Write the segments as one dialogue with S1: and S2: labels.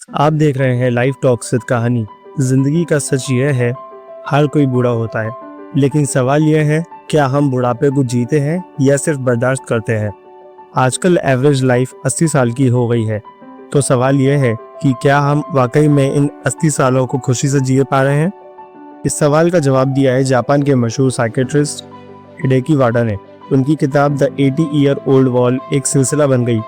S1: आप देख रहे हैं लाइफ टॉक्स विद कहानी। जिंदगी का सच यह है, हर कोई बूढ़ा होता है, लेकिन सवाल यह है, क्या हम बुढ़ापे को जीते हैं या सिर्फ बर्दाश्त करते हैं। आजकल एवरेज लाइफ 80 साल की हो गई है, तो सवाल यह है कि क्या हम वाकई में इन 80 सालों को खुशी से जी पा रहे हैं। इस सवाल का जवाब दिया है जापान के मशहूर साइकेट्रिस्ट हिडेकी वाडा ने। उनकी किताब द 80 ईयर ओल्ड वॉल एक सिलसिला बन गई।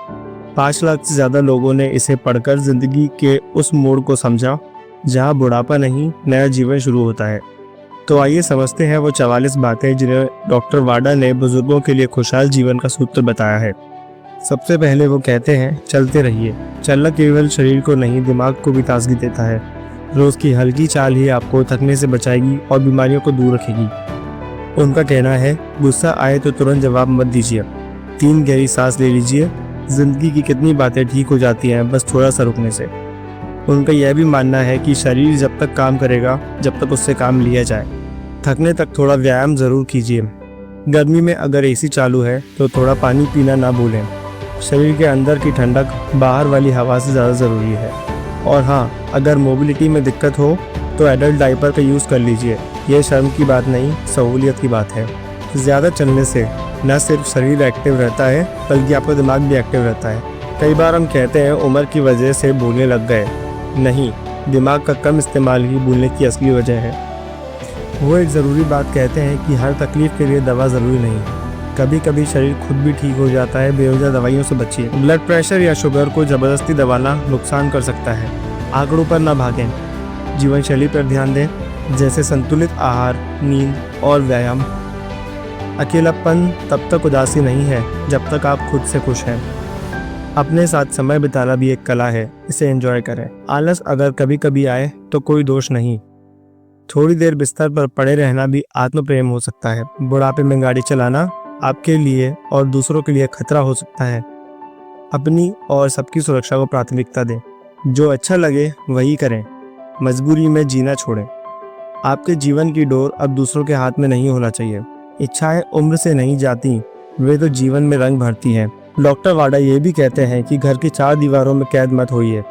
S1: 5 लाख से ज़्यादा लोगों ने इसे पढ़कर जिंदगी के उस मोड़ को समझा जहां बुढ़ापा नहीं, नया जीवन शुरू होता है। तो आइए समझते हैं वो 44 बातें जिन्हें डॉक्टर वाडा ने बुजुर्गों के लिए खुशहाल जीवन का सूत्र बताया है। सबसे पहले वो कहते हैं, चलते रहिए। चलना केवल शरीर को नहीं, दिमाग को भी ताजगी देता है। रोज की हल्की चाल ही आपको थकने से बचाएगी और बीमारियों को दूर रखेगी। उनका कहना है, गुस्सा आए तो तुरंत जवाब मत दीजिए, 3 गहरी सांस ले लीजिए। जिंदगी की कितनी बातें ठीक हो जाती हैं बस थोड़ा सा रुकने से। उनका यह भी मानना है कि शरीर जब तक काम करेगा, जब तक उससे काम लिया जाए। थकने तक थोड़ा व्यायाम जरूर कीजिए। गर्मी में अगर एसी चालू है तो थोड़ा पानी पीना ना भूलें। शरीर के अंदर की ठंडक बाहर वाली हवा से ज़्यादा ज़रूरी है। और हाँ, अगर मोबिलिटी में दिक्कत हो तो एडल्ट डायपर का यूज़ कर लीजिए। यह शर्म की बात नहीं, सहूलियत की बात है। ज़्यादा चलने से न सिर्फ शरीर एक्टिव रहता है, बल्कि आपका दिमाग भी एक्टिव रहता है। कई बार हम कहते हैं उम्र की वजह से भूलने लग गए। नहीं, दिमाग का कम इस्तेमाल ही भूलने की असली वजह है। वो एक ज़रूरी बात कहते हैं कि हर तकलीफ के लिए दवा ज़रूरी नहीं। कभी कभी शरीर खुद भी ठीक हो जाता है। बेवजह दवाइयों से बचिए। ब्लड प्रेशर या शुगर को ज़बरदस्ती दबाना नुकसान कर सकता है। आंकड़ों पर ना भागें, जीवन शैली पर ध्यान दें, जैसे संतुलित आहार, नींद और व्यायाम। अकेलापन तब तक उदासी नहीं है जब तक आप खुद से खुश हैं। अपने साथ समय बिताना भी एक कला है, इसे एंजॉय करें। आलस अगर कभी कभी आए तो कोई दोष नहीं। थोड़ी देर बिस्तर पर पड़े रहना भी आत्म प्रेम हो सकता है। बुढ़ापे में गाड़ी चलाना आपके लिए और दूसरों के लिए खतरा हो सकता है। अपनी और सबकी सुरक्षा को प्राथमिकता दें। जो अच्छा लगे वही करें, मजबूरी में जीना छोड़ें। आपके जीवन की डोर अब दूसरों के हाथ में नहीं होना चाहिए। इच्छाएं उम्र से नहीं जाती, वे तो जीवन में रंग भरती हैं। डॉक्टर वाडा ये भी कहते हैं कि घर की 4 दीवारों में कैद मत होइए।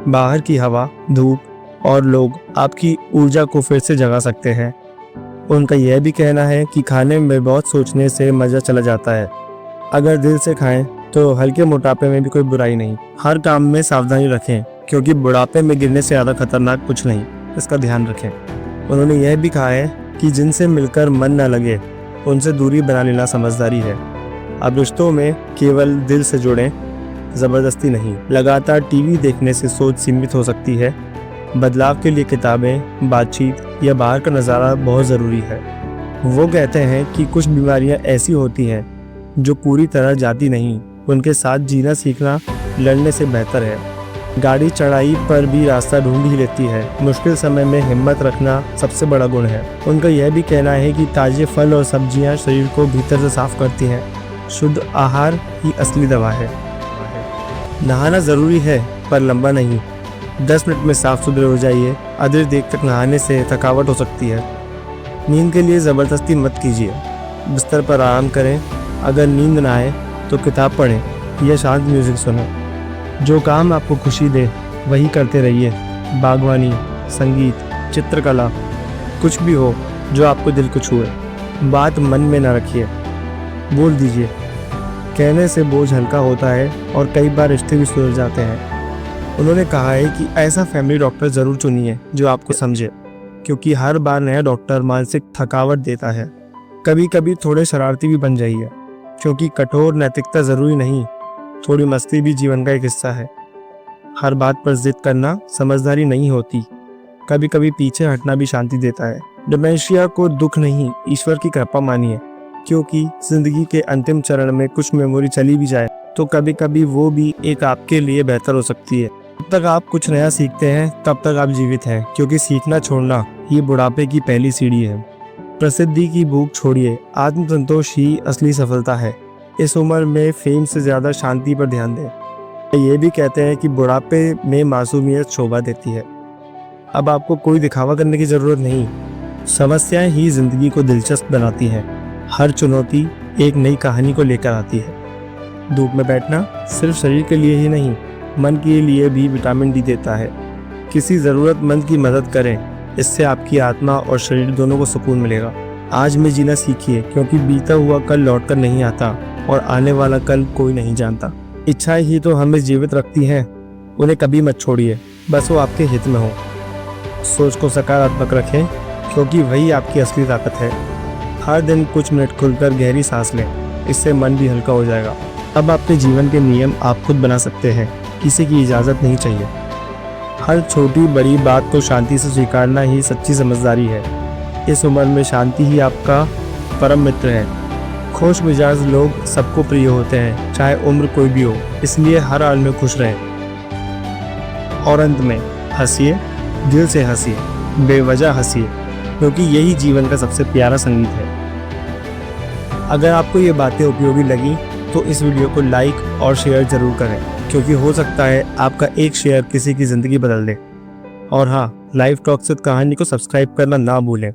S1: बाहर की हवा, धूप और लोग आपकी ऊर्जा को फिर से जगा सकते हैं। उनका यह भी कहना है कि खाने में बहुत सोचने से मज़ा चला जाता है। अगर दिल से खाएं तो हल्के मोटापे में भी कोई बुराई नहीं। हर काम में सावधानी रखें, क्योंकि बुढ़ापे में गिरने से ज़्यादा खतरनाक कुछ नहीं। इसका ध्यान रखें। उन्होंने यह भी कहा है कि जिनसे मिलकर मन न लगे उनसे दूरी बना लेना समझदारी है। अब रिश्तों में केवल दिल से जुड़ें, ज़बरदस्ती नहीं। लगातार टीवी देखने से सोच सीमित हो सकती है। बदलाव के लिए किताबें, बातचीत या बाहर का नज़ारा बहुत ज़रूरी है। वो कहते हैं कि कुछ बीमारियां ऐसी होती हैं जो पूरी तरह जाती नहीं। उनके साथ जीना सीखना लड़ने से बेहतर है। गाड़ी चढ़ाई पर भी रास्ता ढूंढ ही लेती है। मुश्किल समय में हिम्मत रखना सबसे बड़ा गुण है। उनका यह भी कहना है कि ताजे फल और सब्जियां शरीर को भीतर से साफ करती हैं। शुद्ध आहार ही असली दवा है। नहाना ज़रूरी है, पर लंबा नहीं। 10 मिनट में साफ सुथरे हो जाइए। अधिक देर तक नहाने से थकावट हो सकती है। नींद के लिए ज़बरदस्ती मत कीजिए। बिस्तर पर आराम करें। अगर नींद ना आए तो किताब पढ़ें या शांत म्यूज़िक सुनें। जो काम आपको खुशी दे वही करते रहिए। बागवानी, संगीत, चित्रकला, कुछ भी हो जो आपको दिल को छुए। बात मन में ना रखिए, बोल दीजिए। कहने से बोझ हल्का होता है और कई बार रिश्ते भी सुधर जाते हैं। उन्होंने कहा है कि ऐसा फैमिली डॉक्टर ज़रूर चुनिए जो आपको समझे, क्योंकि हर बार नया डॉक्टर मानसिक थकावट देता है। कभी कभी थोड़े शरारती भी बन जाइए, क्योंकि कठोर नैतिकता ज़रूरी नहीं। थोड़ी मस्ती भी जीवन का एक हिस्सा है। हर बात पर जिद करना समझदारी नहीं होती। कभी कभी पीछे हटना भी शांति देता है। डिमेंशिया को दुख नहीं, ईश्वर की कृपा मानिए, क्योंकि जिंदगी के अंतिम चरण में कुछ मेमोरी चली भी जाए तो कभी कभी वो भी एक आपके लिए बेहतर हो सकती है। जब तक आप कुछ नया सीखते हैं तब तक आप जीवित हैं, क्योंकि सीखना छोड़ना ये बुढ़ापे की पहली सीढ़ी है। प्रसिद्धि की भूख छोड़िए, आत्मसंतोष ही असली सफलता है। इस उम्र में फेम से ज़्यादा शांति पर ध्यान दें। ये भी कहते हैं कि बुढ़ापे में मासूमियत शोभा देती है। अब आपको कोई दिखावा करने की ज़रूरत नहीं। समस्याएं ही ज़िंदगी को दिलचस्प बनाती हैं। हर चुनौती एक नई कहानी को लेकर आती है। धूप में बैठना सिर्फ शरीर के लिए ही नहीं, मन के लिए भी विटामिन डी देता है। किसी ज़रूरतमंद की मदद करें, इससे आपकी आत्मा और शरीर दोनों को सुकून मिलेगा। आज में जीना सीखिए, क्योंकि बीता हुआ कल लौटकर नहीं आता और आने वाला कल कोई नहीं जानता। इच्छाएं ही तो हमें जीवित रखती हैं, उन्हें कभी मत छोड़िए, बस वो आपके हित में हो। सोच को सकारात्मक रखें, क्योंकि वही आपकी असली ताकत है। हर दिन कुछ मिनट खुलकर गहरी सांस लें, इससे मन भी हल्का हो जाएगा। अब अपने जीवन के नियम आप खुद बना सकते हैं, किसी की इजाज़त नहीं चाहिए। हर छोटी बड़ी बात को शांति से स्वीकारना ही सच्ची समझदारी है। इस उम्र में शांति ही आपका परम मित्र है। खुश मिजाज लोग सबको प्रिय होते हैं, चाहे उम्र कोई भी हो, इसलिए हर हाल में खुश रहें। और अंत में हंसिए, दिल से हंसिए, बेवजह हंसिए, क्योंकि यही जीवन का सबसे प्यारा संगीत है। अगर आपको ये बातें उपयोगी लगी तो इस वीडियो को लाइक और शेयर जरूर करें, क्योंकि हो सकता है आपका एक शेयर किसी की ज़िंदगी बदल दे। और हाँ, लाइव टॉक्स विद कहानी को सब्सक्राइब करना ना भूलें।